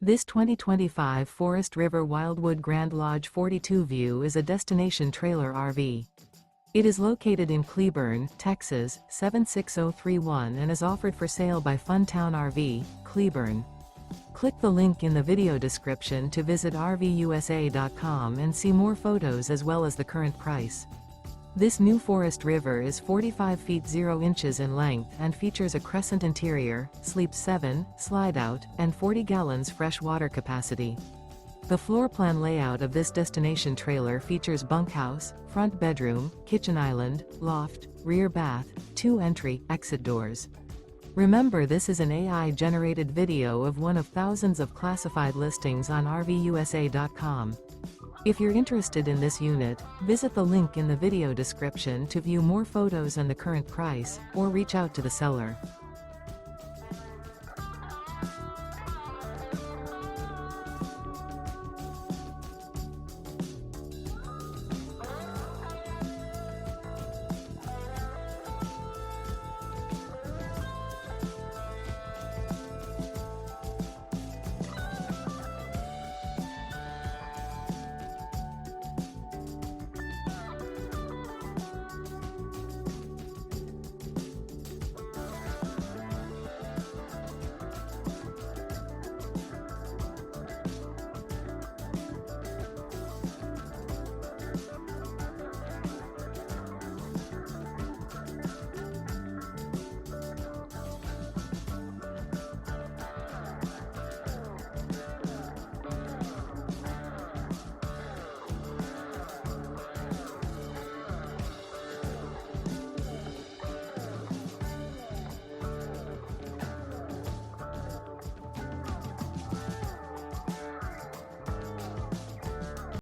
This 2025 Forest River Wildwood Grand Lodge 42 View is a destination trailer RV. It is located in Cleburne, Texas, 76031 and is offered for sale by Funtown RV, Cleburne. Click the link in the video description to visit RVUSA.com and see more photos as well as the current price. This new Forest River is 45 feet 0 inches in length and features a CRESCENT interior, sleeps 7, Slideout, and 40 gallons fresh water capacity. The floor plan layout of this destination trailer features bunkhouse, front bedroom, kitchen island, loft, rear bath, 2 entry/exit doors. Remember, this is an AI-generated video of one of thousands of classified listings on RVUSA.com. If you're interested in this unit, visit the link in the video description to view more photos and the current price, or reach out to the seller.